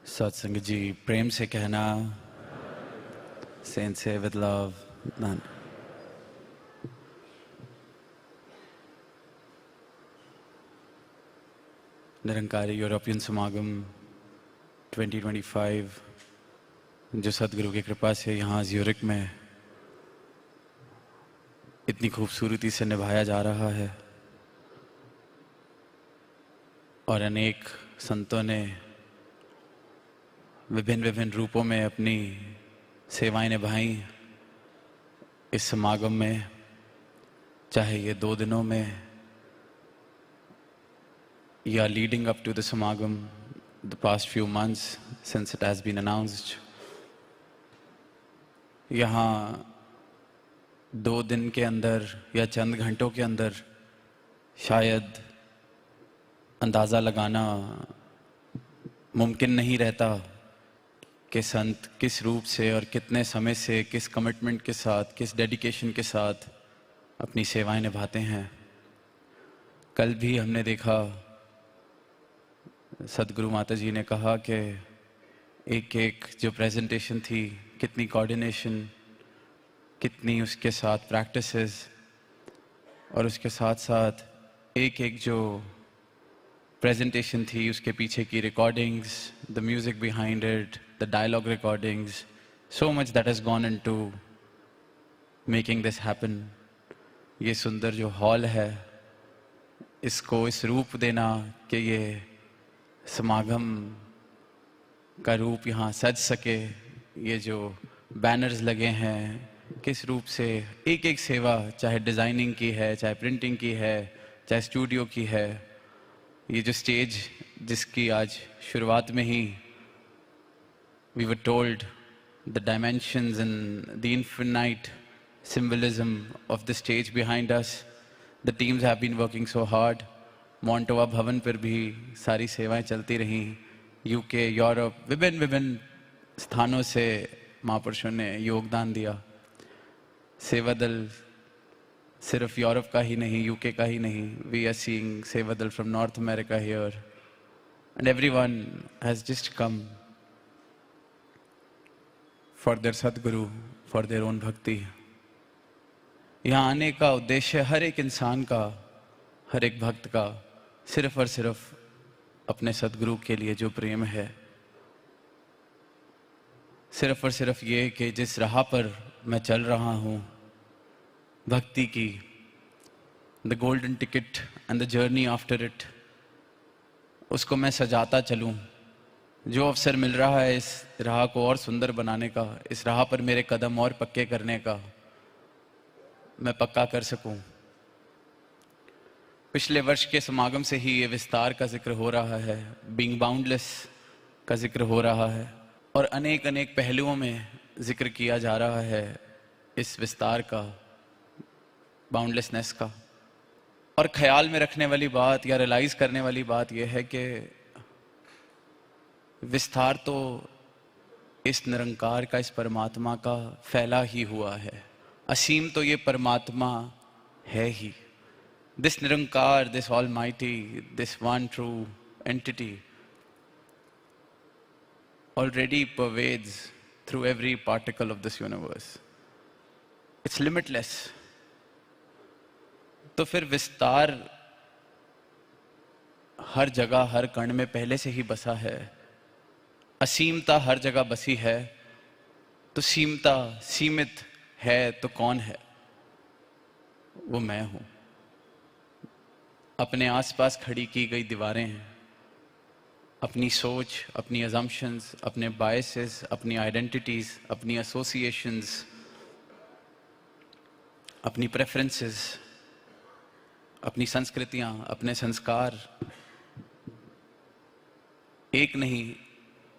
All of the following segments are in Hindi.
सत्संग जी प्रेम से कहना, सेंट से विद लव नन। निरंकारी यूरोपियन समागम 2025 जो सदगुरु की कृपा से यहाँ ज्यूरिक में इतनी खूबसूरती से निभाया जा रहा है और अनेक संतों ने विभिन्न विभिन्न रूपों में अपनी सेवाएं निभाई इस समागम में, चाहे ये 2 दिनों में या लीडिंग अप टू द समागम the past few months since it has been announced. यहाँ 2 दिन के अंदर या चंद घंटों के अंदर शायद अंदाज़ा लगाना मुमकिन नहीं रहता कि संत किस रूप से और कितने समय से, किस कमिटमेंट के साथ, किस डेडिकेशन के साथ अपनी सेवाएं निभाते हैं। कल भी हमने देखा, सदगुरु माता जी ने कहा कि एक एक जो प्रेजेंटेशन थी, कितनी कोऑर्डिनेशन, कितनी उसके साथ प्रैक्टिसेस और उसके साथ साथ एक एक जो प्रेजेंटेशन थी उसके पीछे की recordings, the music behind it, the dialogue recordings, so much that has gone into making this happen. ये सुंदर जो हॉल है, इसको इस रूप देना कि ये समागम का रूप यहाँ सज सके, ये जो बैनर्स लगे हैं, किस रूप से एक एक सेवा, चाहे डिज़ाइनिंग की है, चाहे प्रिंटिंग की है, चाहे स्टूडियो की है, ये जो स्टेज जिसकी आज शुरुआत में ही we were told the dimensions and the infinite symbolism of the stage behind us. The teams have been working so hard. मोंटोवा भवन पर भी सारी सेवाएं चलती रहीं। यूके, यूरोप, विभिन्न विभिन्न स्थानों से महापुरुषों ने योगदान दिया। सेवा दल सिर्फ यूरोप का ही नहीं, यूके का ही नहीं, वी आर सीइंग सेवा दल from north America here and everyone has just come for their सदगुरु, फॉर देयर ओन भक्ति। यहाँ आने का उद्देश्य हर एक इंसान का, हर एक भक्त का सिर्फ और सिर्फ अपने सदगुरु के लिए जो प्रेम है, सिर्फ और सिर्फ ये कि जिस राह पर मैं चल रहा हूँ भक्ति की, the golden ticket and the journey after it, उसको मैं सजाता चलूँ। जो अवसर मिल रहा है इस राह को और सुंदर बनाने का, इस राह पर मेरे कदम और पक्के करने का, मैं पक्का कर सकूं। पिछले वर्ष के समागम से ही ये विस्तार का जिक्र हो रहा है, बीइंग बाउंडलेस का जिक्र हो रहा है और अनेक अनेक पहलुओं में जिक्र किया जा रहा है इस विस्तार का, बाउंडलेसनेस का। और ख्याल में रखने वाली बात या रियलाइज करने वाली बात यह है कि विस्तार तो इस निरंकार का, इस परमात्मा का फैला ही हुआ है। असीम तो ये परमात्मा है ही। This Nirankar, this almighty, this one true entity already pervades through every particle of this universe. It's limitless. तो फिर विस्तार हर जगह, हर कण में पहले से ही बसा है। असीमता हर जगह बसी है, तो सीमता, सीमित है तो कौन है? वो मैं हूं। अपने आसपास खड़ी की गई दीवारें हैं, अपनी सोच, अपनी अजम्पशंस, अपने बायसेस, अपनी आइडेंटिटीज, अपनी एसोसिएशंस, अपनी प्रेफरेंसेस, अपनी संस्कृतियां, अपने संस्कार, एक नहीं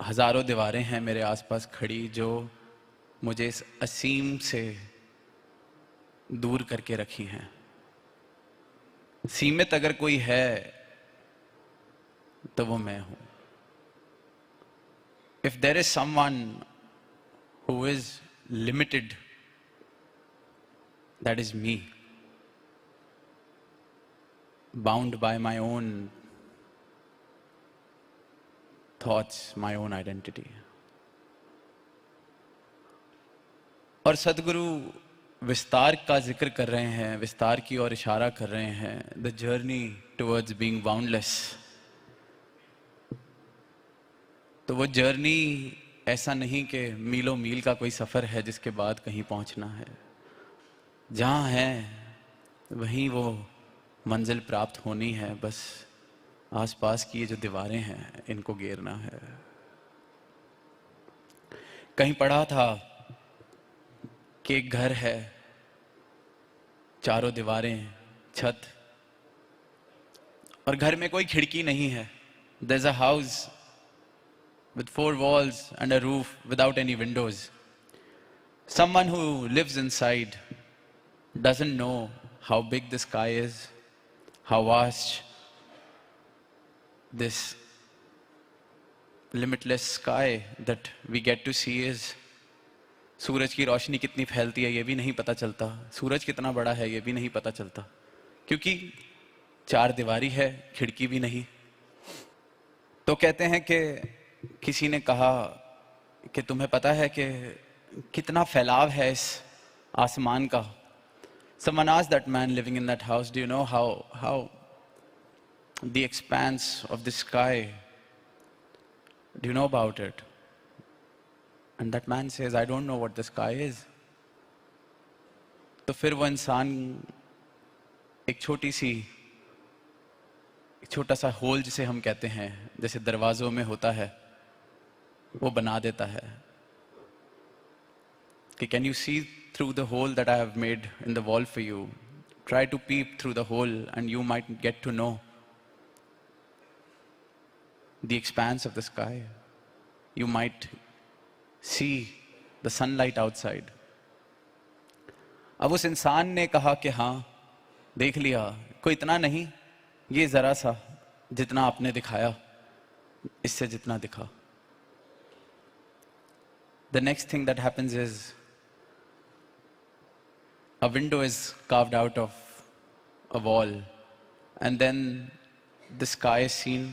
हजारों दीवारें हैं मेरे आसपास खड़ी जो मुझे इस असीम से दूर करके रखी हैं। सीमित अगर कोई है तो वो मैं हूं। If there is someone who is limited, that is me, bound by my own thoughts, my own identity. और सदगुरु विस्तार का जिक्र कर रहे हैं, विस्तार की ओर इशारा कर रहे हैं, the journey towards being boundless. तो वो जर्नी ऐसा नहीं कि मीलों मील का कोई सफ़र है जिसके बाद कहीं पहुंचना है। जहाँ है वहीं वो मंजिल प्राप्त होनी है, बस आसपास की ये जो दीवारें हैं इनको घेरना है। कहीं पढ़ा था कि एक घर है, चारों दीवारें, छत, और घर में कोई खिड़की नहीं है। There's a house with 4 walls and a roof without any windows. Someone who lives inside doesn't know how big the sky is, how vast this limitless sky that we get to see is. सूरज की रोशनी कितनी फैलती है ये भी नहीं पता चलता, सूरज कितना बड़ा है ये भी नहीं पता चलता, क्योंकि 4 दीवारी है, खिड़की भी नहीं। तो कहते हैं कि किसी ने कहा कि तुम्हें पता है कि कितना फैलाव है इस आसमान का। Someone asked that man living in that house, do you know how the expanse of the sky, do you know about it? And that man says, I don't know what the sky is. तो फिर वो इंसान एक छोटा सा होल जिसे हम कहते हैं, जैसे दरवाजों में होता है, वो बना देता है कि can you see through the hole that I have made in the wall for you? Try to peep through the hole and you might get to know the expanse of the sky. You might see the sunlight outside. अब उस इंसान ने कहा कि हाँ देख लिया, कोई इतना नहीं, ये जरा सा जितना आपने दिखाया, इससे जितना दिखा। The next thing that happens is a window is carved out of a wall, and then the sky is seen.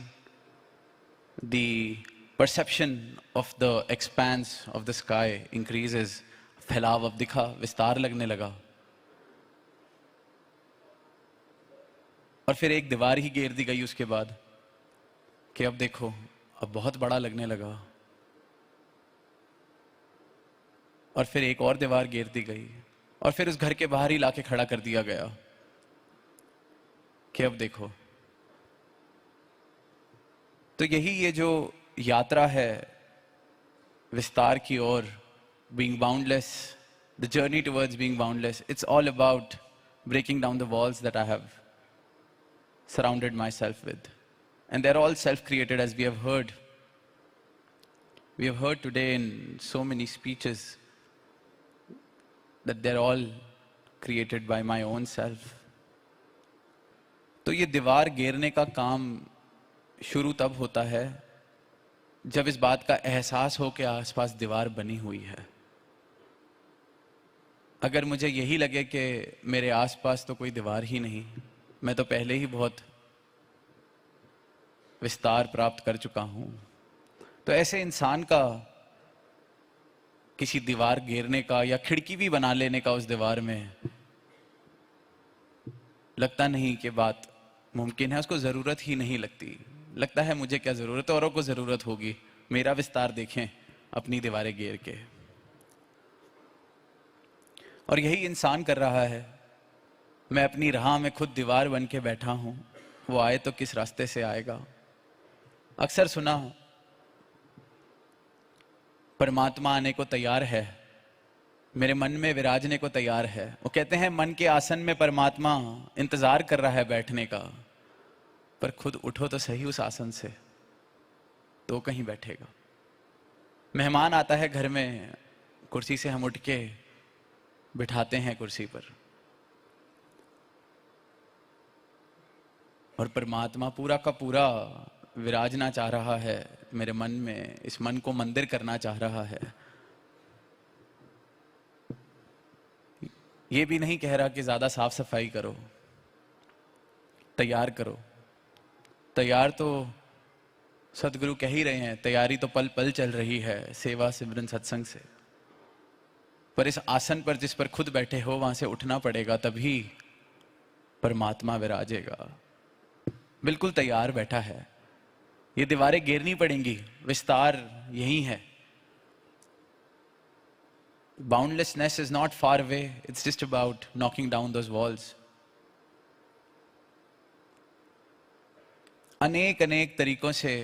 The perception of the expanse of the sky increases. फैलाव अब दिखा, विस्तार लगने लगा। और फिर एक दीवार ही घेर दी गई उसके बाद कि अब देखो, अब बहुत बड़ा लगने लगा। और फिर एक और दीवार घेर दी गई, और फिर उस घर के बाहर ही लाके खड़ा कर दिया गया कि अब देखो। तो यही ये जो यात्रा है विस्तार की ओर, being boundless, the journey towards being boundless, it's all about breaking down the walls that I have surrounded myself with. And they're all self-created, as we have heard. We have heard today in so many speeches that they're all created by my own self. तो ये दीवार घेरने का काम शुरू तब होता है जब इस बात का एहसास हो कि आसपास दीवार बनी हुई है। अगर मुझे यही लगे कि मेरे आसपास तो कोई दीवार ही नहीं, मैं तो पहले ही बहुत विस्तार प्राप्त कर चुका हूं, तो ऐसे इंसान का किसी दीवार घेरने का या खिड़की भी बना लेने का उस दीवार में लगता नहीं कि बात मुमकिन है। उसको जरूरत ही नहीं लगती, लगता है मुझे क्या जरूरत है, औरों को जरूरत होगी, मेरा विस्तार देखें अपनी दीवारें घेर के। और यही इंसान कर रहा है। मैं अपनी राह में खुद दीवार बन के बैठा हूं, वो आए तो किस रास्ते से आएगा। अक्सर सुना, परमात्मा आने को तैयार है, मेरे मन में विराजने को तैयार है। वो कहते हैं मन के आसन में परमात्मा इंतजार कर रहा है बैठने का, पर खुद उठो तो सही उस आसन से, तो कहीं बैठेगा। मेहमान आता है घर में, कुर्सी से हम उठ के बिठाते हैं कुर्सी पर, और परमात्मा पूरा का पूरा विराजना चाह रहा है मेरे मन में, इस मन को मंदिर करना चाह रहा है। ये भी नहीं कह रहा कि ज्यादा साफ सफाई करो, तैयार करो। तैयार तो सदगुरु कह ही रहे हैं, तैयारी तो पल पल चल रही है सेवा सिमरन सत्संग से, पर इस आसन पर जिस पर खुद बैठे हो वहां से उठना पड़ेगा, तभी परमात्मा विराजेगा। बिल्कुल तैयार बैठा है, ये दीवारें गिरनी पड़ेंगी, विस्तार यही है। Boundlessness is not far away, it's just about knocking down those walls. अनेक अनेक तरीकों से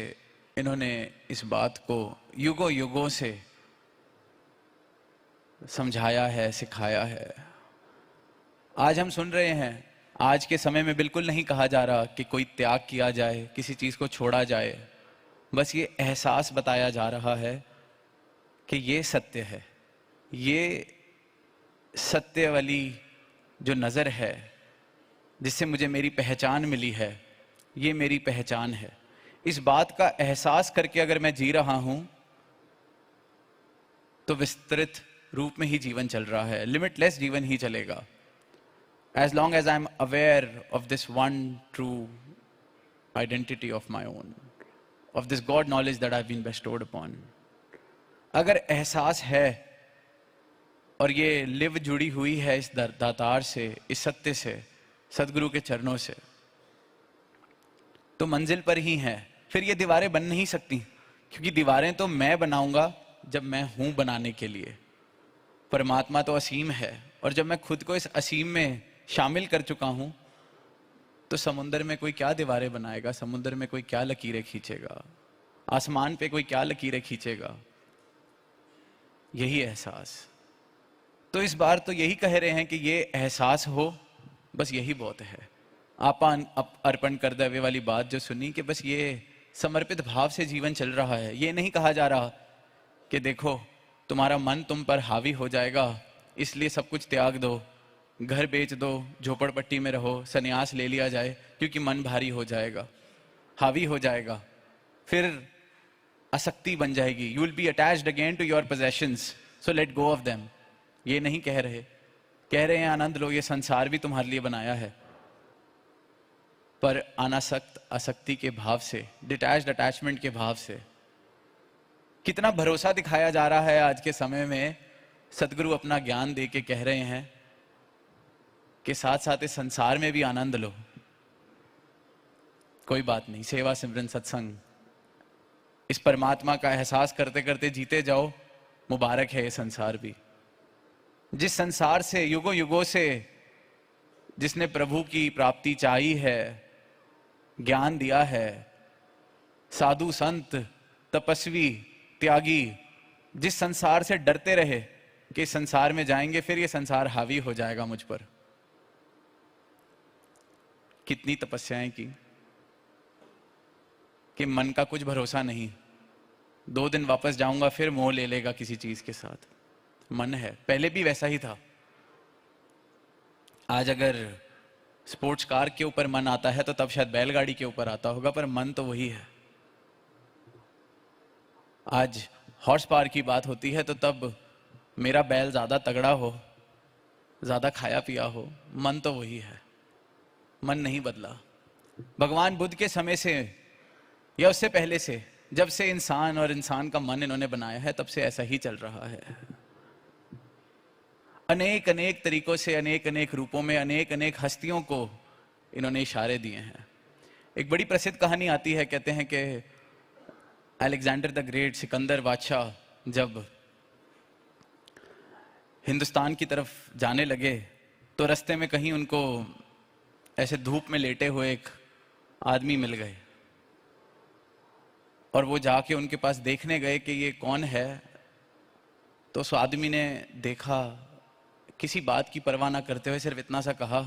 इन्होंने इस बात को युगों युगों से समझाया है, सिखाया है। आज हम सुन रहे हैं, आज के समय में बिल्कुल नहीं कहा जा रहा कि कोई त्याग किया जाए, किसी चीज को छोड़ा जाए। बस ये एहसास बताया जा रहा है कि ये सत्य है, ये सत्य वाली जो नजर है जिससे मुझे मेरी पहचान मिली है, ये मेरी पहचान है। इस बात का एहसास करके अगर मैं जी रहा हूं तो विस्तृत रूप में ही जीवन चल रहा है, लिमिटलेस जीवन ही चलेगा। As long as I'm aware of this one true identity of my own, of this God knowledge that I've been bestowed upon. अगर एहसास है और ये लिव जुड़ी हुई है इस दातार से, इस सत्य से, सदगुरु के चरणों से, तो मंजिल पर ही है। फिर ये दीवारें बन नहीं सकती, क्योंकि दीवारें तो मैं बनाऊंगा जब मैं हूं बनाने के लिए। परमात्मा तो असीम है, और जब मैं खुद को इस असीम में शामिल कर चुका हूं तो समुद्र में कोई क्या दीवारें बनाएगा, समुद्र में कोई क्या लकीरें खींचेगा, आसमान पे कोई क्या लकीरें खींचेगा। यही एहसास। तो इस बार तो यही कह रहे हैं कि ये एहसास हो, बस यही बहुत है। आपा अर्पण कर देवे वाली बात जो सुनी कि बस ये समर्पित भाव से जीवन चल रहा है। ये नहीं कहा जा रहा कि देखो तुम्हारा मन तुम पर हावी हो जाएगा इसलिए सब कुछ त्याग दो, घर बेच दो, झोपड़पट्टी में रहो, सन्यास ले लिया जाए क्योंकि मन भारी हो जाएगा, हावी हो जाएगा, फिर आसक्ति बन जाएगी। You will be attached again to your possessions, so let go of them. ये नहीं कह रहे, कह रहे हैं आनंद लो, ये संसार भी तुम्हारे लिए बनाया है, पर अनासक्त आसक्ति के भाव से, डिटैच्ड अटैचमेंट के भाव से। कितना भरोसा दिखाया जा रहा है आज के समय में। सदगुरु अपना ज्ञान दे के कह रहे हैं कि साथ साथ इस संसार में भी आनंद लो, कोई बात नहीं, सेवा सिमरन सत्संग, इस परमात्मा का एहसास करते करते जीते जाओ। मुबारक है ये संसार भी, जिस संसार से युगों युगों से जिसने प्रभु की प्राप्ति चाही है, ज्ञान दिया है, साधु संत तपस्वी त्यागी जिस संसार से डरते रहे कि संसार में जाएंगे फिर ये संसार हावी हो जाएगा मुझ पर। कितनी तपस्याएं की कि मन का कुछ भरोसा नहीं, 2 दिन वापस जाऊंगा फिर मोह ले लेगा किसी चीज के साथ। मन है, पहले भी वैसा ही था। आज अगर स्पोर्ट्स कार के ऊपर मन आता है तो तब शायद बैलगाड़ी के ऊपर आता होगा, पर मन तो वही है। आज हॉर्स पावर की बात होती है तो तब मेरा बैल ज्यादा तगड़ा हो, ज्यादा खाया पिया हो, मन तो वही है, मन नहीं बदला। भगवान बुद्ध के समय से या उससे पहले से, जब से इंसान और इंसान का मन इन्होंने बनाया है, तब से ऐसा ही चल रहा है। अनेक अनेक तरीकों से, अनेक अनेक रूपों में, अनेक अनेक हस्तियों को इन्होंने इशारे दिए हैं। एक बड़ी प्रसिद्ध कहानी आती है, कहते हैं कि अलेक्जेंडर द ग्रेट, सिकंदर बादशाह, जब हिंदुस्तान की तरफ जाने लगे तो रास्ते में कहीं उनको ऐसे धूप में लेटे हुए एक आदमी मिल गए, और वो जाके उनके पास देखने गए कि ये कौन है। तो उस आदमी ने देखा, किसी बात की परवाह ना करते हुए सिर्फ इतना सा कहा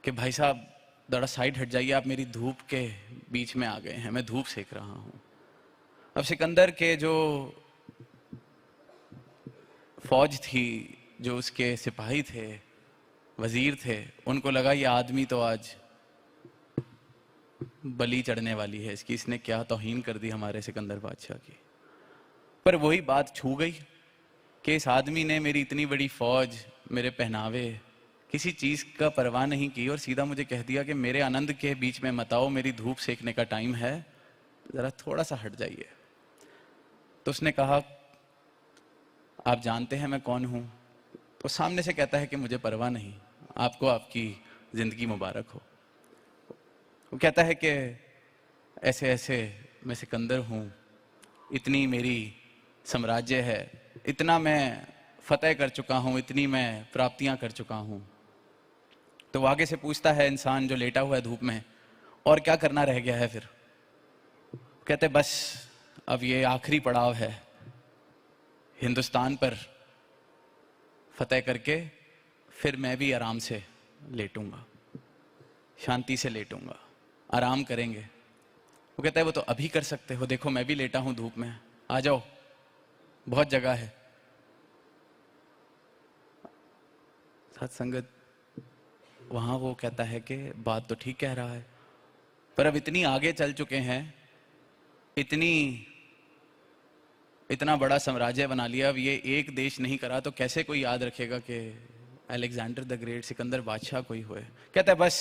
कि भाई साहब थोड़ा साइड हट जाइए, आप मेरी धूप के बीच में आ गए हैं, मैं धूप सेक रहा हूं। अब सिकंदर के जो फौज थी, जो उसके सिपाही थे, वजीर थे, उनको लगा ये आदमी तो आज बलि चढ़ने वाली है इसकी, इसने क्या तौहीन कर दी हमारे सिकंदर बादशाह की। पर वही बात छू गई कि इस आदमी ने मेरी इतनी बड़ी फौज, मेरे पहनावे, किसी चीज का परवाह नहीं की और सीधा मुझे कह दिया कि मेरे आनंद के बीच में मत आओ, मेरी धूप सेकने का टाइम है। जरा थोड़ा सा हट जाइए। तो उसने कहा, आप जानते हैं मैं कौन हूं? तो सामने से कहता है कि मुझे परवाह नहीं, आपको आपकी जिंदगी मुबारक हो। वो कहता है कि ऐसे ऐसे मैं सिकंदर हूं, इतनी मेरी साम्राज्य है, इतना मैं फतेह कर चुका हूं, इतनी मैं प्राप्तियां कर चुका हूं। तो वो आगे से पूछता है इंसान जो लेटा हुआ है धूप में, और क्या करना रह गया है फिर? कहते बस अब ये आखिरी पड़ाव है, हिंदुस्तान पर फतेह करके फिर मैं भी आराम से लेटूंगा, शांति से लेटूंगा, आराम करेंगे। वो कहता है वो तो अभी कर सकते हो, देखो मैं भी लेटा हूं धूप में, आ जाओ, बहुत जगह है। सत्संगत वहां वो कहता है कि बात तो ठीक कह रहा है, पर अब इतनी आगे चल चुके हैं, इतना बड़ा साम्राज्य बना लिया, अब ये एक देश नहीं करा तो कैसे कोई याद रखेगा कि अलेक्जेंडर द ग्रेट, सिकंदर बादशाह कोई हुए। कहता है बस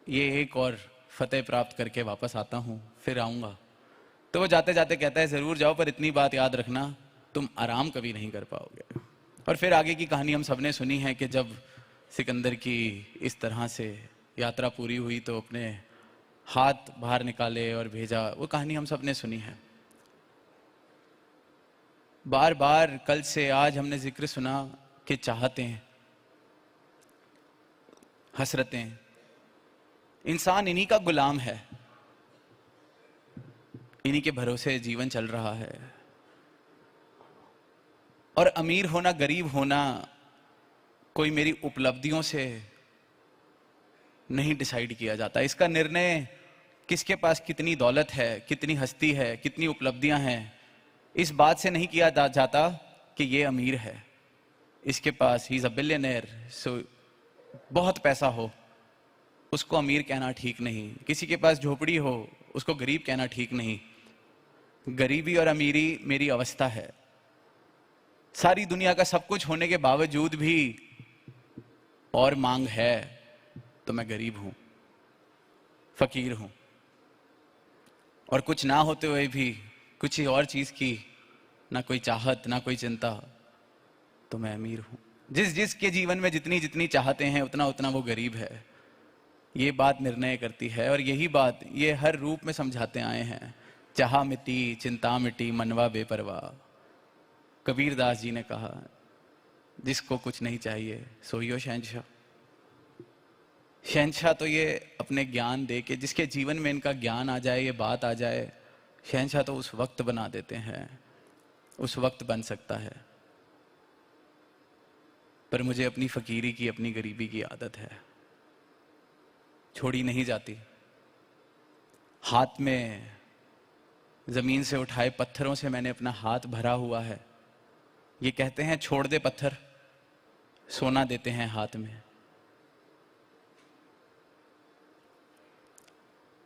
ये एक और फतेह प्राप्त करके वापस आता हूं, फिर आऊंगा। तो वो जाते जाते कहता है जरूर जाओ, पर इतनी बात याद रखना, तुम आराम कभी नहीं कर पाओगे। और फिर आगे की कहानी हम सबने सुनी है कि जब सिकंदर की इस तरह से यात्रा पूरी हुई तो अपने हाथ बाहर निकाले और भेजा, वो कहानी हम सबने सुनी है। बार बार कल से आज हमने जिक्र सुना कि चाहतें, हसरतें, इंसान इन्हीं का गुलाम है, इन्हीं के भरोसे जीवन चल रहा है। और अमीर होना गरीब होना कोई मेरी उपलब्धियों से नहीं डिसाइड किया जाता। इसका निर्णय किसके पास कितनी दौलत है, कितनी हस्ती है, कितनी उपलब्धियां हैं, इस बात से नहीं किया जाता कि ये अमीर है, इसके पास ही इज अ बिलियनर, सो बहुत पैसा हो, उसको अमीर कहना ठीक नहीं। किसी के पास झोपड़ी हो, उसको गरीब कहना ठीक नहीं। गरीबी और अमीरी मेरी अवस्था है। सारी दुनिया का सब कुछ होने के बावजूद भी और मांग है तो मैं गरीब हूं, फकीर हूं। और कुछ ना होते हुए भी कुछ ही और चीज की ना कोई चाहत, ना कोई चिंता, तो मैं अमीर हूं। जिस जिस के जीवन में जितनी जितनी चाहते हैं उतना उतना वो गरीब है। ये बात निर्णय करती है, और यही बात ये हर रूप में समझाते आए हैं। चाह मिटी चिंता मिटी मनवा बेपरवाह, कबीर दास जी ने कहा, जिसको कुछ नहीं चाहिए सोइयो शहंशाह। शहंशाह तो ये अपने ज्ञान दे के, जिसके जीवन में इनका ज्ञान आ जाए, ये बात आ जाए, शहंशाह तो उस वक्त बना देते हैं, उस वक्त बन सकता है। पर मुझे अपनी फकीरी की, अपनी गरीबी की आदत है, छोड़ी नहीं जाती। हाथ में जमीन से उठाए पत्थरों से मैंने अपना हाथ भरा हुआ है। ये कहते हैं छोड़ दे पत्थर, सोना देते हैं हाथ में।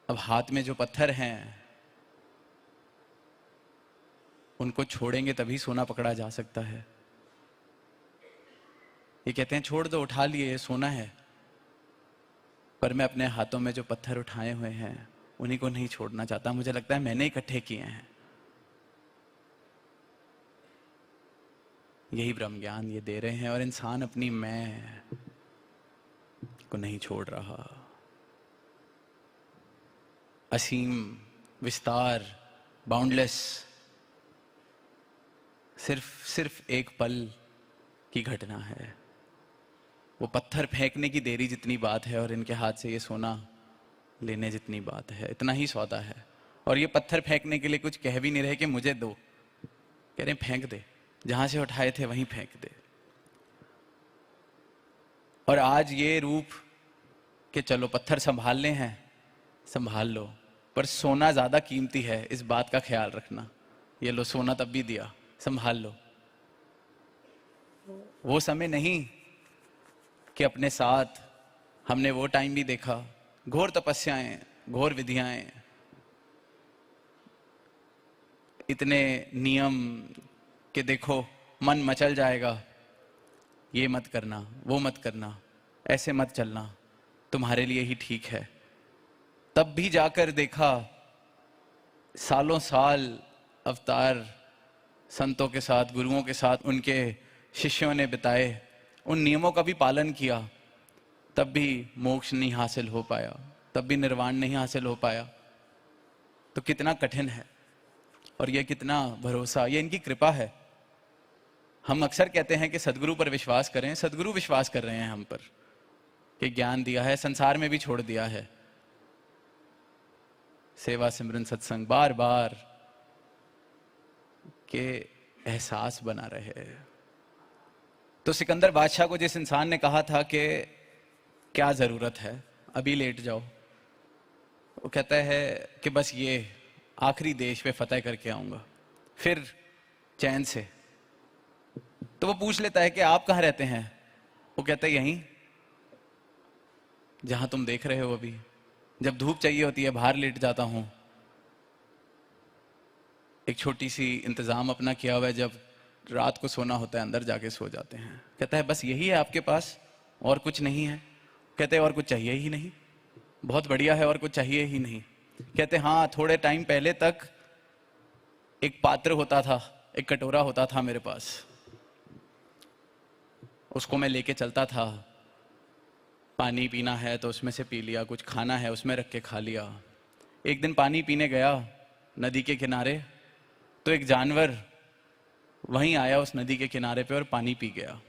अब हाथ में जो पत्थर हैं उनको छोड़ेंगे तभी सोना पकड़ा जा सकता है। ये कहते हैं छोड़ दो, उठा लिए, ये सोना है। पर मैं अपने हाथों में जो पत्थर उठाए हुए हैं उन्हीं को नहीं छोड़ना चाहता। मुझे लगता है मैंने इकट्ठे किए हैं। यही ब्रह्म ज्ञान ये दे रहे हैं, और इंसान अपनी मैं को नहीं छोड़ रहा। असीम विस्तार, बाउंडलेस, सिर्फ एक पल की घटना है। वो पत्थर फेंकने की देरी जितनी बात है, और इनके हाथ से ये सोना लेने जितनी बात है, इतना ही सौदा है। और ये पत्थर फेंकने के लिए कुछ कह भी नहीं रहे कि मुझे दो, कह रहे फेंक दे, जहां से उठाए थे वहीं फेंक दे। और आज ये रूप कि चलो पत्थर संभालने हैं, संभाल लो, पर सोना ज्यादा कीमती है, इस बात का ख्याल रखना। ये लो सोना तब भी दिया, संभाल लो। वो समय नहीं कि अपने साथ हमने वो टाइम भी देखा, घोर तपस्याएं, घोर विधियाएं, इतने नियम कि देखो मन मचल जाएगा, ये मत करना, वो मत करना, ऐसे मत चलना, तुम्हारे लिए ही ठीक है। तब भी जाकर देखा सालों साल अवतार संतों के साथ, गुरुओं के साथ उनके शिष्यों ने बिताए, उन नियमों का भी पालन किया, तब भी मोक्ष नहीं हासिल हो पाया, तब भी निर्वाण नहीं हासिल हो पाया। तो कितना कठिन है और ये कितना भरोसा, ये इनकी कृपा है। हम अक्सर कहते हैं कि सदगुरु पर विश्वास करें, सदगुरु विश्वास कर रहे हैं हम पर कि ज्ञान दिया है, संसार में भी छोड़ दिया है। सेवा सिमरन सत्संग बार बार के एहसास बना रहे। तो सिकंदर बादशाह को जिस इंसान ने कहा था कि क्या जरूरत है, अभी लेट जाओ, वो कहता है कि बस ये आखिरी देश पे फतेह करके आऊंगा, फिर चैन से। तो वो पूछ लेता है कि आप कहाँ रहते हैं? वो कहता है यहीं जहां तुम देख रहे हो। अभी जब धूप चाहिए होती है बाहर लेट जाता हूं। एक छोटी सी इंतजाम अपना किया हुआ है, जब रात को सोना होता है अंदर जाके सो जाते हैं। कहता है बस यही है आपके पास, और कुछ नहीं है? कहते हैं और कुछ चाहिए ही नहीं। बहुत बढ़िया है, और कुछ चाहिए ही नहीं। कहते हाँ, थोड़े टाइम पहले तक एक पात्र होता था, एक कटोरा होता था मेरे पास, उसको मैं लेके चलता था। पानी पीना है तो उसमें से पी लिया, कुछ खाना है उसमें रख के खा लिया। एक दिन पानी पीने गया नदी के किनारे, तो एक जानवर वहीं आया उस नदी के किनारे पे और पानी पी गया,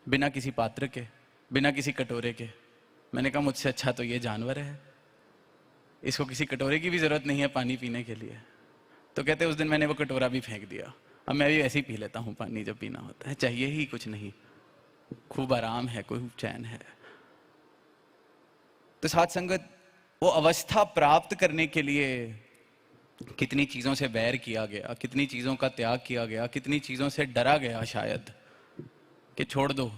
बिना किसी पात्र के, बिना किसी कटोरे के। मैंने कहा मुझसे अच्छा तो ये जानवर है, इसको किसी कटोरे की भी जरूरत नहीं है पानी पीने के लिए। तो कहते उस दिन मैंने वो कटोरा भी फेंक दिया, अब मैं भी ऐसे ही पी लेता हूँ पानी जब पीना होता है, चाहिए ही कुछ नहीं, खूब आराम है, खूब चैन है। तो साथ संगत, वो अवस्था प्राप्त करने के लिए कितनी चीजों से बैर किया गया, कितनी चीजों का त्याग किया गया, कितनी चीजों से डरा गया शायद कि छोड़ दो।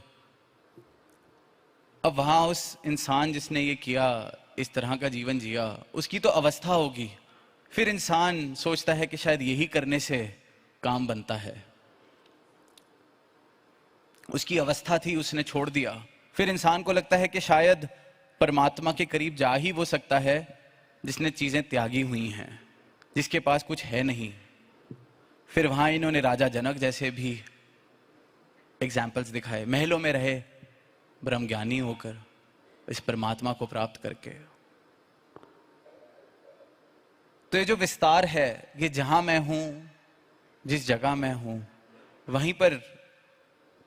अब वहां उस इंसान जिसने ये किया, इस तरह का जीवन जिया, उसकी तो अवस्था होगी। फिर इंसान सोचता है कि शायद यही करने से काम बनता है। उसकी अवस्था थी, उसने छोड़ दिया। फिर इंसान को लगता है कि शायद परमात्मा के करीब जा ही वो सकता है जिसने चीजें त्यागी हुई हैं, जिसके पास कुछ है नहीं। फिर वहां इन्होंने राजा जनक जैसे भी एग्जाम्पल्स दिखाए, महलों में रहे ब्रह्मज्ञानी होकर, इस परमात्मा को प्राप्त करके। तो ये जो विस्तार है, ये जहां मैं हूं, जिस जगह मैं हूं, वहीं पर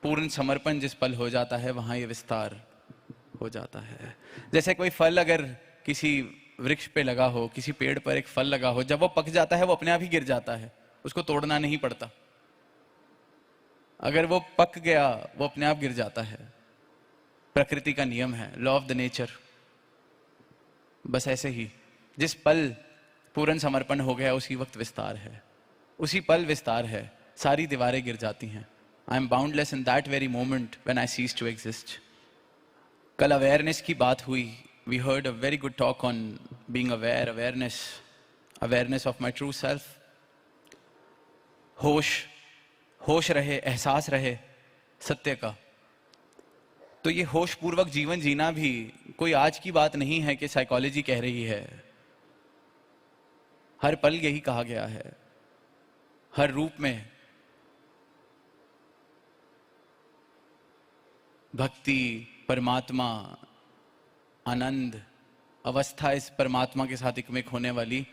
पूर्ण समर्पण जिस पल हो जाता है, वहां ये विस्तार हो जाता है। जैसे कोई फल अगर किसी वृक्ष पे लगा हो, किसी पेड़ पर एक फल लगा हो, जब वो पक जाता है वो अपने आप ही गिर जाता है, उसको तोड़ना नहीं पड़ता। अगर वो पक गया वो अपने आप गिर जाता है, प्रकृति का नियम है, लॉ ऑफ द नेचर। बस ऐसे ही जिस पल पूर्ण समर्पण हो गया उसी वक्त विस्तार है, उसी पल विस्तार है, सारी दीवारें गिर जाती हैं। I am boundless in that very moment when I cease to exist. कल अवेयरनेस की बात हुई, we heard a very good talk on being aware, awareness of my true self. होश रहे, एहसास रहे सत्य का। तो ये होश पूर्वक जीवन जीना भी कोई आज की बात नहीं है कि साइकोलॉजी कह रही है। हर पल यही कहा गया है, हर रूप में भक्ति, परमात्मा, आनंद, अवस्था, इस परमात्मा के साथ एकमिक होने वाली,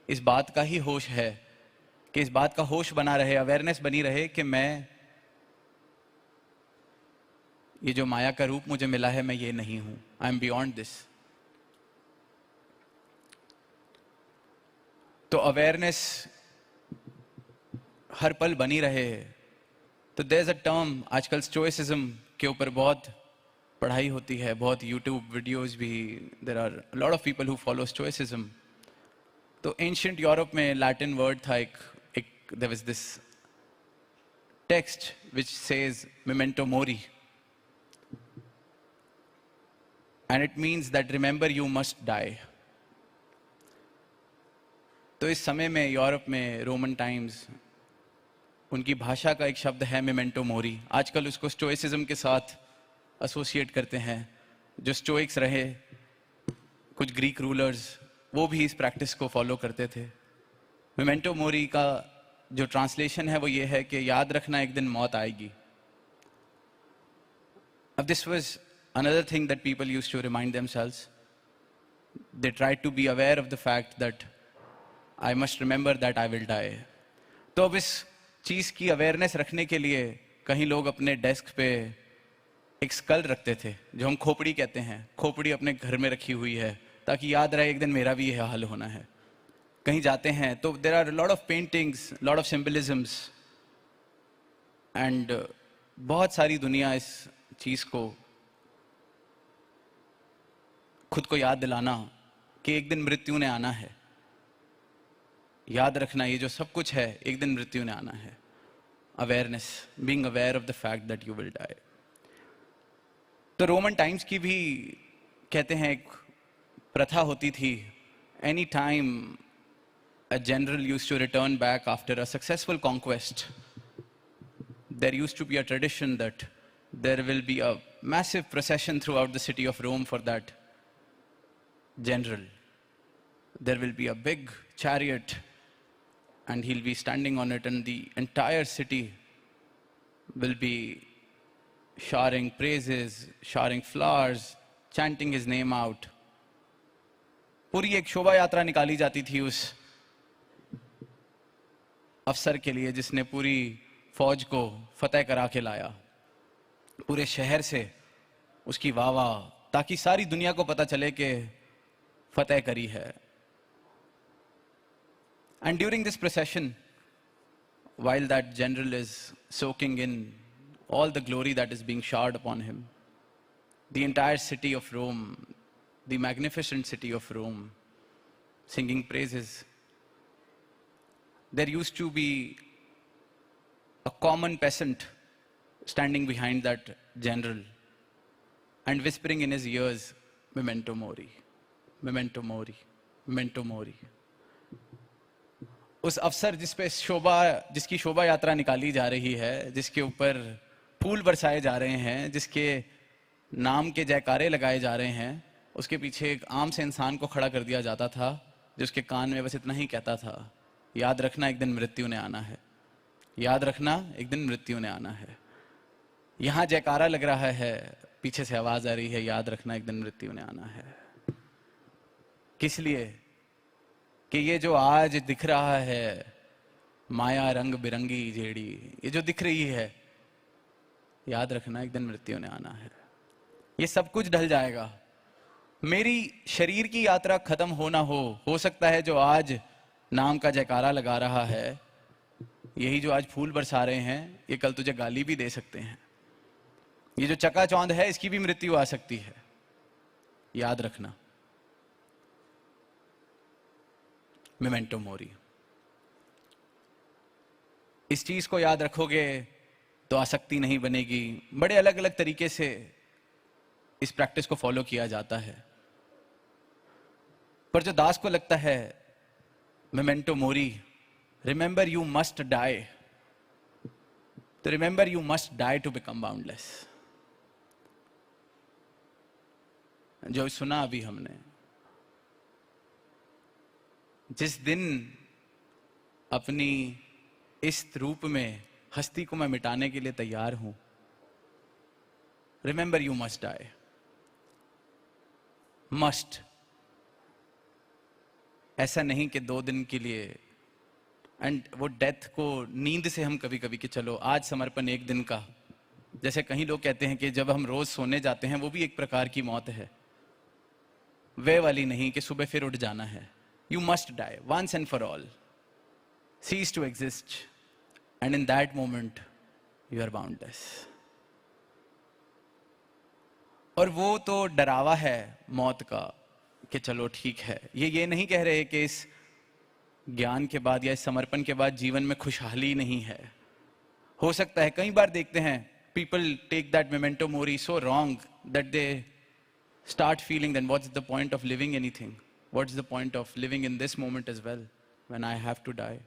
इस बात का ही होश है कि इस बात का होश बना रहे, अवेयरनेस बनी रहे कि मैं, ये जो माया का रूप मुझे मिला है, मैं ये नहीं हूं, आई एम बियॉन्ड दिस। तो अवेयरनेस हर पल बनी रहे। तो देयर इज अ टर्म, आजकल स्टोइसिज्म के ऊपर बहुत पढ़ाई होती है, बहुत यूट्यूब वीडियोस भी, there are lot of people who follow stoicism. तो एंशिएंट यूरोप में लैटिन वर्ड था एक there was this text which says memento mori, and it means that remember you must die. तो इस समय में यूरोप में रोमन टाइम्स, उनकी भाषा का एक शब्द है मेमेंटो मोरी। आजकल उसको स्टोइसिज्म के साथ एसोसिएट करते हैं। जो स्टोइक्स रहे, कुछ ग्रीक रूलर्स, वो भी इस प्रैक्टिस को फॉलो करते थे। मेमेंटो मोरी का जो ट्रांसलेशन है वो ये है कि याद रखना एक दिन मौत आएगी. अब this was another thing that people used to remind themselves. They tried to be aware of the fact that I must remember that I will die. तो अब इस चीज की अवेयरनेस रखने के लिए कहीं लोग अपने डेस्क पे एक स्कल रखते थे, जो हम खोपड़ी कहते हैं. खोपड़ी अपने घर में रखी हुई है ताकि याद रहे एक दिन मेरा भी यह हाल होना है. कहीं जाते हैं तो there are lot of paintings, lot of symbolisms, and बहुत सारी दुनिया इस चीज को, खुद को याद दिलाना कि एक दिन मृत्यु ने आना है. याद रखना ये जो सब कुछ है, एक दिन मृत्यु ने आना है. Awareness, being aware of the fact that you will die. तो रोमन टाइम्स की भी कहते हैं एक प्रथा होती थी. Any time a general used to return back after a successful conquest, there used to be a tradition that there will be a massive procession throughout the city of Rome for that general. There will be a big chariot and he'll be standing on it, and the entire city will be showering praises, showering flowers, chanting his name out. पूरी एक शोभा यात्रा निकाली जाती थी उस अफसर के लिए जिसने पूरी फौज को फतेह करा के लाया. पूरे शहर से उसकी वाह, ताकि सारी दुनिया को पता चले कि फतेह करी है. And during this procession, while that general is soaking in all the glory that is being showered upon him, the entire city of Rome, the magnificent city of Rome, singing praises. There used to be a common peasant standing behind that general and whispering in his ears, memento mori, memento mori, memento mori. उस अफसर जिसकी शोभा यात्रा निकाली जा रही है, जिसके ऊपर फूल बरसाए जा रहे हैं, जिसके नाम के जयकारे लगाए जा रहे हैं, उसके पीछे एक आम से इंसान को खड़ा कर दिया जाता था, जो उसके कान में बस इतना ही कहता था, याद रखना एक दिन मृत्यु ने आना है. याद रखना एक दिन मृत्यु ने आना है. यहां जयकारा लग रहा है, पीछे से आवाज आ रही है, याद रखना एक दिन मृत्यु ने आना है. किस लिए? कि ये जो आज दिख रहा है माया रंग बिरंगी जेड़ी, ये जो दिख रही है, याद रखना एक दिन मृत्यु ने आना है. ये सब कुछ ढल जाएगा. मेरी शरीर की यात्रा खत्म हो ना हो सकता है जो आज नाम का जयकारा लगा रहा है, यही जो आज फूल बरसा रहे हैं, ये कल तुझे गाली भी दे सकते हैं. ये जो चकाचौंध है, इसकी भी मृत्यु आ सकती है. याद रखना. Memento mori. इस चीज को याद रखोगे तो आसक्ति नहीं बनेगी. बड़े अलग अलग तरीके से इस प्रैक्टिस को फॉलो किया जाता है, पर जो दास को लगता है memento mori, remember you must die, तो remember you must die to become boundless. जो सुना अभी हमने, जिस दिन अपनी इस रूप में हस्ती को मैं मिटाने के लिए तैयार हूं, remember you must die. Must, ऐसा नहीं कि 2 दिन के लिए. एंड वो डेथ को नींद से हम कभी कभी कि चलो आज समर्पण 1 दिन का, जैसे कहीं लोग कहते हैं कि जब हम रोज सोने जाते हैं वो भी एक प्रकार की मौत है, वे वाली नहीं कि सुबह फिर उठ जाना है. You must die once and for all. Cease to exist, and in that moment you are boundless. और वो तो डरावा है मौत का कि चलो ठीक है. ये नहीं कह रहे कि इस ज्ञान के बाद या इस समर्पण के बाद जीवन में खुशहाली नहीं है. हो सकता है, कई बार देखते हैं people take that memento mori so wrong that they start feeling then what's the point of living anything? What's the point of living in this moment as well when I have to die?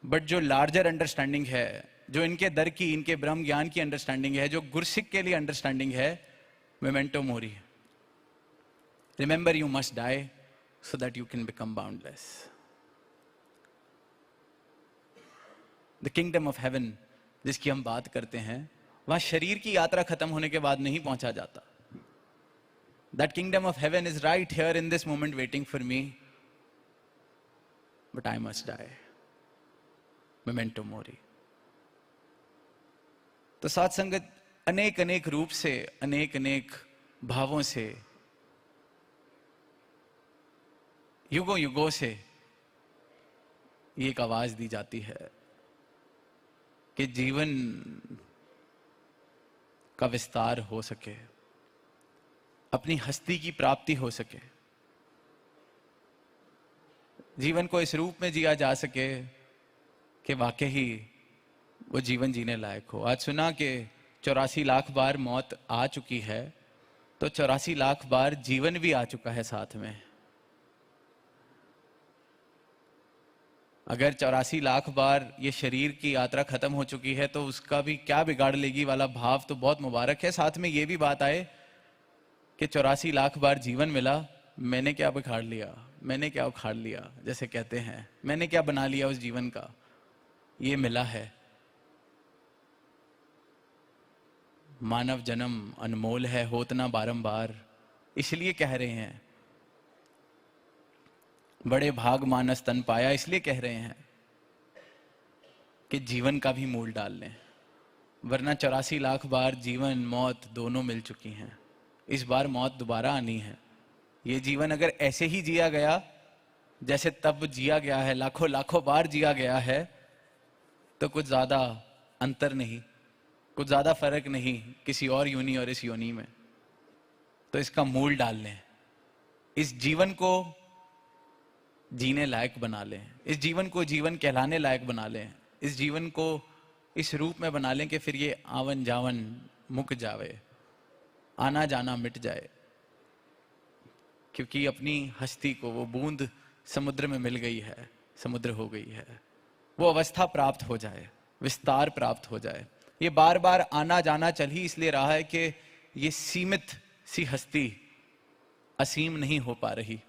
But जो larger understanding है, जो इनके दर की, इनके ब्रह्म ज्ञान की अंडरस्टैंडिंग है, जो गुरसिक के लिए अंडरस्टैंडिंग है, memento mori. Remember you must die so that you can become boundless. The kingdom of haven जिसकी हम बात करते हैं, वहां शरीर की यात्रा खत्म होने के बाद नहीं पहुंचा जाता. That kingdom of heaven is right here in this moment waiting for me, but I must die. Memento mori. तो साथ संगत अनेक अनेक रूप से, अनेक अनेक भावों से, युगों युगों से ये एक आवाज दी जाती है कि जीवन का विस्तार हो सके, अपनी हस्ती की प्राप्ति हो सके, जीवन को इस रूप में जिया जा सके कि वाकई वो जीवन जीने लायक हो. आज सुना कि 84 लाख बार मौत आ चुकी है, तो 84 लाख बार जीवन भी आ चुका है साथ में. अगर 84 लाख बार ये शरीर की यात्रा खत्म हो चुकी है तो उसका भी क्या बिगाड़ लेगी वाला भाव तो बहुत मुबारक है. साथ में ये भी बात आए कि 84 लाख बार जीवन मिला, मैंने क्या बिगाड़ लिया, मैंने क्या उखाड़ लिया, जैसे कहते हैं, मैंने क्या बना लिया उस जीवन का. ये मिला है. मानव जन्म अनमोल है, होत ना बारंबार. इसलिए कह रहे हैं बड़े भाग मानस तन पाया, इसलिए कह रहे हैं कि जीवन का भी मूल डाल लें. वरना 84 लाख बार जीवन मौत दोनों मिल चुकी हैं. इस बार मौत दोबारा आनी है. ये जीवन अगर ऐसे ही जिया गया जैसे तब जिया गया है, लाखों लाखों बार जिया गया है, तो कुछ ज्यादा अंतर नहीं, कुछ ज्यादा फर्क नहीं किसी और योनि और इस योनि में. तो इसका मूल डाल लें, इस जीवन को जीने लायक बना लें, इस जीवन को जीवन कहलाने लायक बना लें, इस जीवन को इस रूप में बना लें कि फिर ये आवन जावन मुक जावे, आना जाना मिट जाए. क्योंकि अपनी हस्ती को वो बूंद समुद्र में मिल गई है, समुद्र हो गई है. वो अवस्था प्राप्त हो जाए, विस्तार प्राप्त हो जाए. ये बार बार आना जाना चल ही इसलिए रहा है कि ये सीमित सी हस्ती असीम नहीं हो पा रही.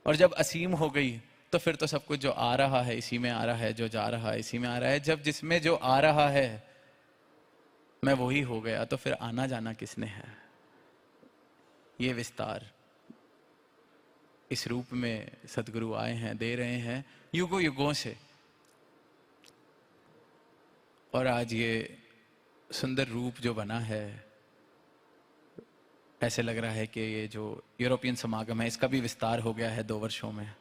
और जब असीम हो गई तो फिर तो सब कुछ जो आ रहा है इसी में आ रहा है, जो जा रहा है इसी में आ रहा है. जब जिसमें जो आ रहा है मैं वही हो गया, तो फिर आना जाना किसने है. ये विस्तार इस रूप में सदगुरु आए हैं, दे रहे हैं युगों युगों से. और आज ये सुंदर रूप जो बना है, ऐसे लग रहा है कि ये जो यूरोपियन समागम है इसका भी विस्तार हो गया है 2 वर्षों में.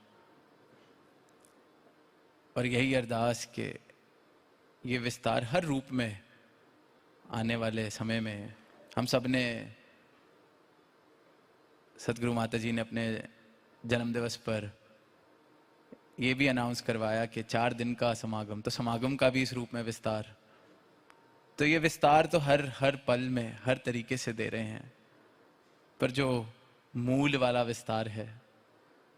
और यही अरदास के ये विस्तार हर रूप में आने वाले समय में हम सब ने, सदगुरु माता जी ने अपने जन्म दिवस पर ये भी अनाउंस करवाया कि 4 दिन का समागम, तो समागम का भी इस रूप में विस्तार. तो ये विस्तार तो हर पल में हर तरीके से दे रहे हैं. पर जो मूल वाला विस्तार है,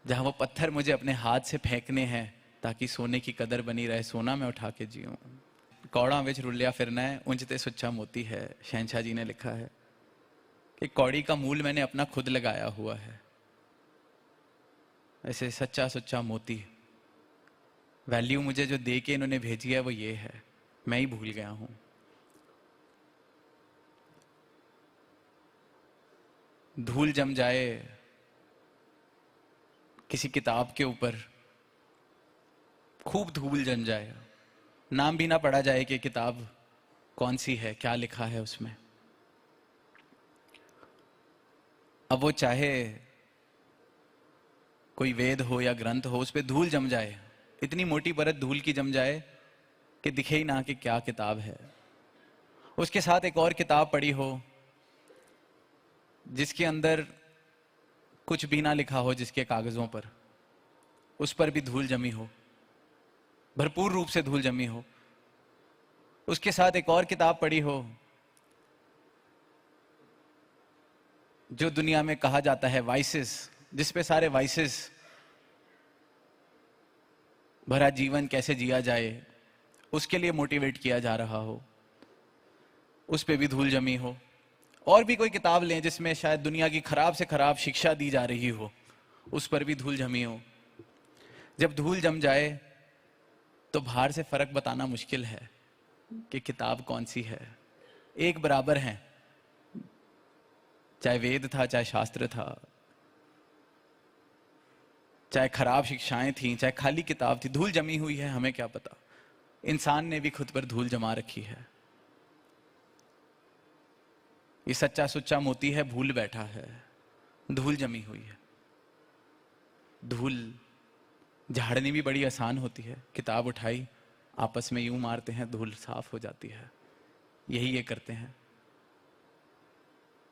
जहां वो पत्थर मुझे अपने हाथ से फेंकने हैं ताकि सोने की कदर बनी रहे, सोना मैं उठा के जीऊं. कौड़ा विच रुलिया फिरना है, ऊंचते सुच्चा मोती है. शहनशाह जी ने लिखा है कि कौड़ी का मूल मैंने अपना खुद लगाया हुआ है. ऐसे सच्चा सुच्चा मोती वैल्यू मुझे जो दे के इन्होंने भेजी है वो ये है, मैं ही भूल गया हूं. धूल जम जाए किसी किताब के ऊपर, खूब धूल जम जाए, नाम भी ना पढ़ा जाए कि किताब कौन सी है, क्या लिखा है उसमें. अब वो चाहे कोई वेद हो या ग्रंथ हो, उस पर धूल जम जाए, इतनी मोटी परत धूल की जम जाए कि दिखे ही ना कि क्या किताब है. उसके साथ एक और किताब पड़ी हो जिसके अंदर कुछ भी ना लिखा हो, जिसके कागजों पर उस पर भी धूल जमी हो, भरपूर रूप से धूल जमी हो. उसके साथ एक और किताब पड़ी हो जो दुनिया में कहा जाता है वाइसेस, जिस पे सारे वाइसेस भरा जीवन कैसे जिया जाए उसके लिए मोटिवेट किया जा रहा हो, उस पे भी धूल जमी हो. और भी कोई किताब लें जिसमें शायद दुनिया की खराब से खराब शिक्षा दी जा रही हो, उस पर भी धूल जमी हो. जब धूल जम जाए तो बाहर से फर्क बताना मुश्किल है कि किताब कौन सी है। एक बराबर हैं, चाहे वेद था, चाहे शास्त्र था, चाहे खराब शिक्षाएं थी, चाहे खाली किताब थी। धूल जमी हुई है, हमें क्या पता। इंसान ने भी खुद पर धूल जमा रखी है। ये सच्चा सुच्चा मोती है, भूल बैठा है, धूल जमी हुई है। धूल झाड़नी भी बड़ी आसान होती है। किताब उठाई, आपस में यूं मारते हैं, धूल साफ हो जाती है। यही ये करते हैं।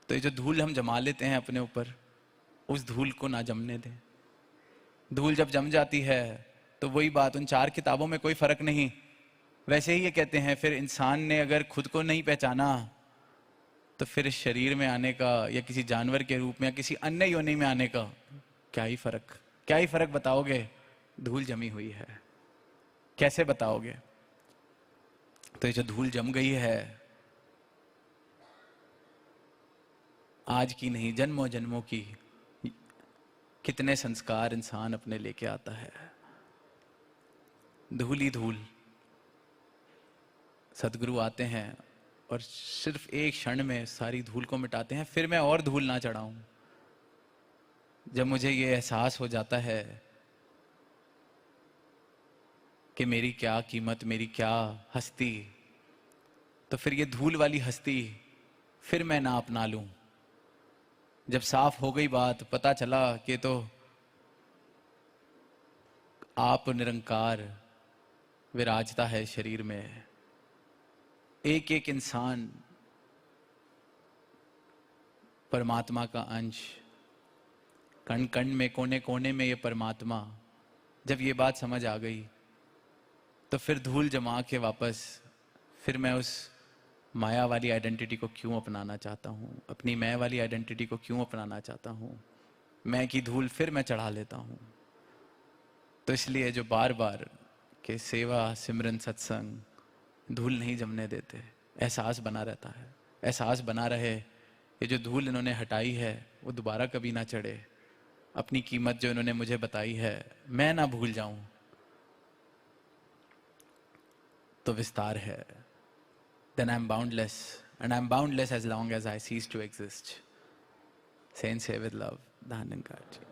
तो ये जो धूल हम जमा लेते हैं अपने ऊपर, उस धूल को ना जमने दें। धूल जब जम जाती है तो वही बात, उन 4 किताबों में कोई फर्क नहीं। वैसे ही ये कहते हैं, फिर इंसान ने अगर खुद को नहीं पहचाना तो फिर इस शरीर में आने का, या किसी जानवर के रूप में, या किसी अन्य योनि में आने का क्या ही फर्क बताओगे। धूल जमी हुई है, कैसे बताओगे। तो ये जो धूल जम गई है, आज की नहीं, जन्मों जन्मों की, कितने संस्कार इंसान अपने लेके आता है। धूल ही धूल। सदगुरु आते हैं और सिर्फ एक क्षण में सारी धूल को मिटाते हैं। फिर मैं और धूल ना चढ़ाऊं। जब मुझे ये एहसास हो जाता है कि मेरी क्या कीमत, मेरी क्या हस्ती, तो फिर ये धूल वाली हस्ती फिर मैं ना अपना लूं। जब साफ हो गई बात, पता चला कि तो आप निरंकार विराजता है शरीर में। एक एक इंसान परमात्मा का अंश, कण कण में, कोने कोने में ये परमात्मा। जब ये बात समझ आ गई तो फिर धूल जमा के वापस फिर मैं उस माया वाली आइडेंटिटी को क्यों अपनाना चाहता हूँ, अपनी मैं वाली आइडेंटिटी को क्यों अपनाना चाहता हूँ। मैं की धूल फिर मैं चढ़ा लेता हूँ। तो इसलिए जो बार बार के सेवा सिमरन सत्संग धूल नहीं जमने देते, एहसास बना रहता है। एहसास बना रहे, ये जो धूल इन्होंने हटाई है वो दोबारा कभी ना चढ़े। अपनी कीमत जो इन्होंने मुझे बताई है मैं ना भूल जाऊं। तो विस्तार है। Then I'm boundless, and I'm boundless as long as I cease to exist. Saints say with love, Dhanankarji.